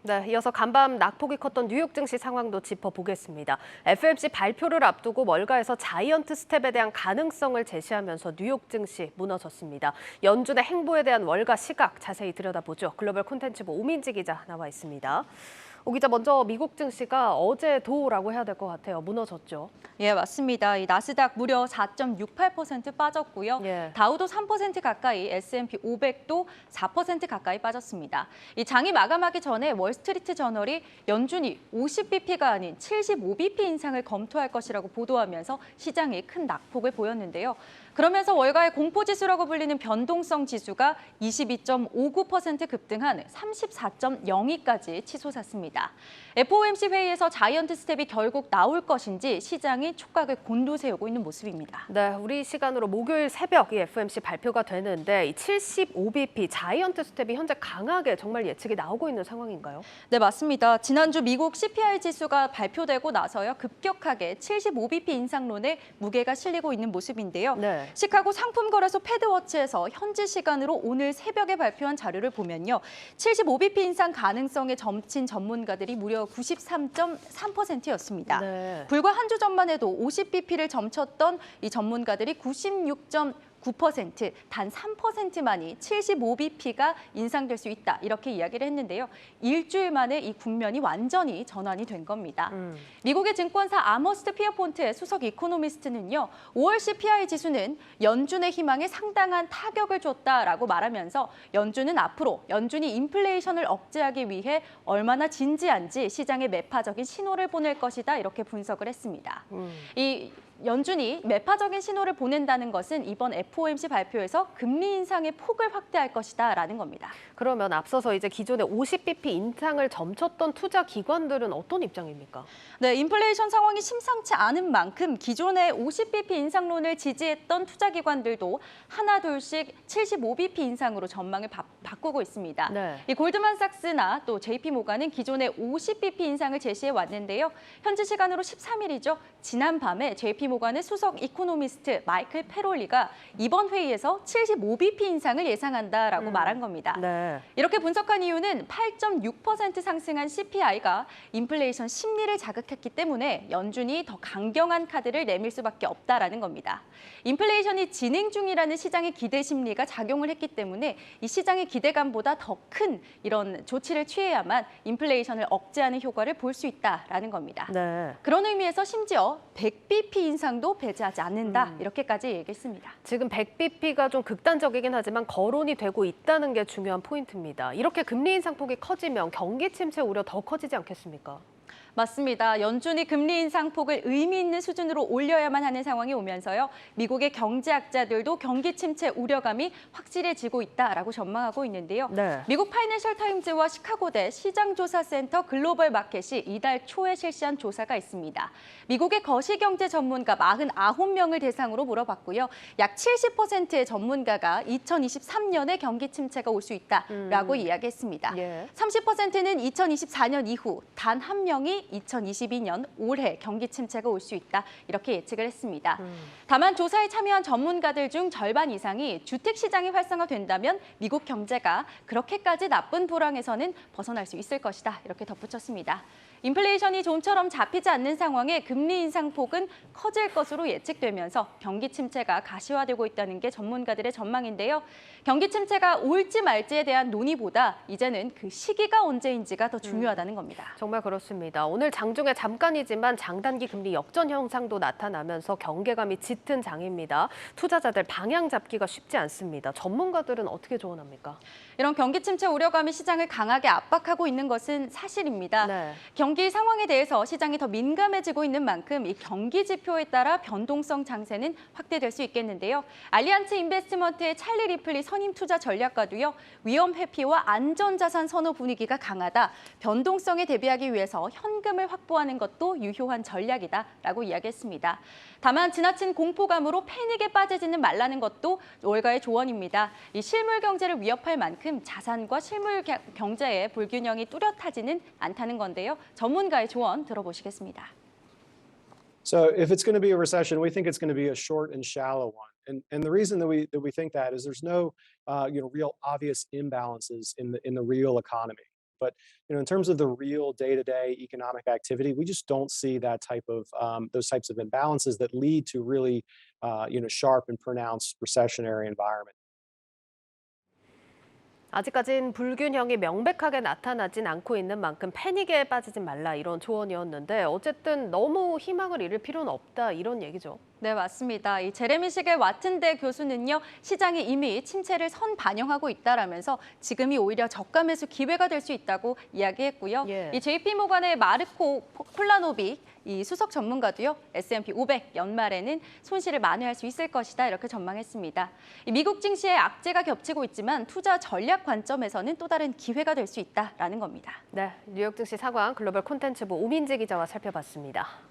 네, 이어서 간밤 낙폭이 컸던 뉴욕 증시 상황도 짚어보겠습니다. FOMC 발표를 앞두고 월가에서 자이언트 스텝에 대한 가능성을 제시하면서 뉴욕 증시 무너졌습니다. 연준의 행보에 대한 월가 시각 자세히 들여다보죠. 글로벌 콘텐츠부 오민지 기자 나와 있습니다. 오 기자, 먼저 미국 증시가 어제 도라고 해야 될 것 같아요. 무너졌죠. 예, 맞습니다. 이 나스닥 무려 4.68% 빠졌고요. 예. 다우도 3% 가까이, S&P 500도 4% 가까이 빠졌습니다. 이 장이 마감하기 전에 월스트리트 저널이 연준이 50bp가 아닌 75bp 인상을 검토할 것이라고 보도하면서 시장이 큰 낙폭을 보였는데요. 그러면서 월가의 공포지수라고 불리는 변동성 지수가 22.59% 급등한 34.02까지 치솟았습니다. FOMC 회의에서 자이언트 스텝이 결국 나올 것인지 시장이 촉각을 곤두세우고 있는 모습입니다. 네, 우리 시간으로 목요일 새벽 이 FOMC 발표가 되는데 이 75bp 자이언트 스텝이 현재 강하게 정말 예측이 나오고 있는 상황인가요? 네, 맞습니다. 지난주 미국 CPI 지수가 발표되고 나서요 급격하게 75bp 인상론에 무게가 실리고 있는 모습인데요. 네. 시카고 상품거래소 패드워치에서 현지 시간으로 오늘 새벽에 발표한 자료를 보면요. 75bp 인상 가능성에 점친 전문가들이 무려 93.3%였습니다. 네. 불과 한 주 전만 해도 50bp를 점쳤던 이 전문가들이 96.9%, 단 3%만이 75bp가 인상될 수 있다 이렇게 이야기를 했는데요. 일주일 만에 이 국면이 완전히 전환이 된 겁니다. 미국의 증권사 아머스트 피어폰트의 수석 이코노미스트는요. 5월 CPI 지수는 연준의 희망에 상당한 타격을 줬다라고 말하면서 연준은 앞으로 연준이 인플레이션을 억제하기 위해 얼마나 진지한지 시장에 매파적인 신호를 보낼 것이다 이렇게 분석을 했습니다. 이 연준이 매파적인 신호를 보낸다는 것은 이번 FOMC 발표에서 금리 인상의 폭을 확대할 것이다라는 겁니다. 그러면 앞서서 이제 기존의 50bp 인상을 점쳤던 투자 기관들은 어떤 입장입니까? 네, 인플레이션 상황이 심상치 않은 만큼 기존의 50bp 인상론을 지지했던 투자기관들도 하나둘씩 75bp 인상으로 전망을 바꾸고 있습니다. 네. 이 골드만삭스나 또 JP모간은 기존의 50bp 인상을 제시해 왔는데요. 현지 시간으로 13일이죠. 지난 밤에 JP모간의 수석 이코노미스트 마이클 페롤리가 이번 회의에서 75bp 인상을 예상한다라고 말한 겁니다. 네. 이렇게 분석한 이유는 8.6% 상승한 CPI가 인플레이션 심리를 자극했기 때문에 연준이 더 강경한 카드를 내밀 수밖에 없다라는 겁니다. 인플레이션이 진행 중이라는 시장의 기대 심리가 작용을 했기 때문에 이 시장의 기대감보다 더 큰 이런 조치를 취해야만 인플레이션을 억제하는 효과를 볼 수 있다라는 겁니다. 네. 그런 의미에서 심지어 100bp 인상도 배제하지 않는다 이렇게까지 얘기했습니다. 지금 100bp가 좀 극단적이긴 하지만 거론이 되고 있다는 게 중요한 포인트입니다. 이렇게 금리 인상폭이 커지면 경기 침체 우려 더 커지지 않겠습니까? 맞습니다. 연준이 금리 인상폭을 의미 있는 수준으로 올려야만 하는 상황이 오면서요. 미국의 경제학자들도 경기 침체 우려감이 확실해지고 있다라고 전망하고 있는데요. 네. 미국 파이낸셜 타임즈와 시카고대 시장조사센터 글로벌 마켓이 이달 초에 실시한 조사가 있습니다. 미국의 거시경제 전문가 49명을 대상으로 물어봤고요. 약 70%의 전문가가 2023년에 경기 침체가 올 수 있다라고 이야기했습니다. 예. 30%는 2024년 이후 단 한 명이 2022년 올해 경기 침체가 올 수 있다 이렇게 예측을 했습니다. 다만 조사에 참여한 전문가들 중 절반 이상이 주택 시장이 활성화된다면 미국 경제가 그렇게까지 나쁜 불황에서는 벗어날 수 있을 것이다 이렇게 덧붙였습니다. 인플레이션이 좀처럼 잡히지 않는 상황에 금리 인상폭은 커질 것으로 예측되면서 경기 침체가 가시화되고 있다는 게 전문가들의 전망인데요. 경기 침체가 올지 말지에 대한 논의보다 이제는 그 시기가 언제인지가 더 중요하다는 겁니다. 정말 그렇습니다. 오늘 장중에 잠깐이지만 장단기 금리 역전 현상도 나타나면서 경계감이 짙은 장입니다. 투자자들 방향 잡기가 쉽지 않습니다. 전문가들은 어떻게 조언합니까? 이런 경기 침체 우려감이 시장을 강하게 압박하고 있는 것은 사실입니다. 네. 경기 상황에 대해서 시장이 더 민감해지고 있는 만큼 이 경기 지표에 따라 변동성 장세는 확대될 수 있겠는데요. 알리안츠 인베스트먼트의 찰리 리플리 선임 투자 전략가도요. 위험 회피와 안전자산 선호 분위기가 강하다. 변동성에 대비하기 위해서 현금을 확보하는 것도 유효한 전략이다라고 이야기했습니다. 다만 지나친 공포감으로 패닉에 빠지지는 말라는 것도 월가의 조언입니다. 이 실물 경제를 위협할 만큼 자산과 실물 경제의 불균형이 뚜렷하지는 않다는 건데요. 전문가의 조언 들어보시겠습니다. So if it's going to be a recession, we think it's going to be a short and shallow one. And the reason that we think that is there's no real obvious imbalances in the real economy. But in terms of the real day-to-day economic activity, we just don't see that type of those types of imbalances that lead to really sharp and pronounced recessionary environment. 아직까진 불균형이 명백하게 나타나진 않고 있는 만큼 패닉에 빠지지 말라 이런 조언이었는데 어쨌든 너무 희망을 잃을 필요는 없다 이런 얘기죠. 네, 맞습니다. 이 제레미 시겔 와튼대 교수는요, 시장이 이미 침체를 선반영하고 있다라면서 지금이 오히려 저가 매수 기회가 될 수 있다고 이야기했고요. 예. 이 JP 모건의 마르코 폴라노빅 이 수석 전문가도요, S&P 500 연말에는 손실을 만회할 수 있을 것이다 이렇게 전망했습니다. 이 미국 증시에 악재가 겹치고 있지만 투자 전략 관점에서는 또 다른 기회가 될 수 있다라는 겁니다. 네, 뉴욕 증시 상황 글로벌 콘텐츠부 오민재 기자와 살펴봤습니다.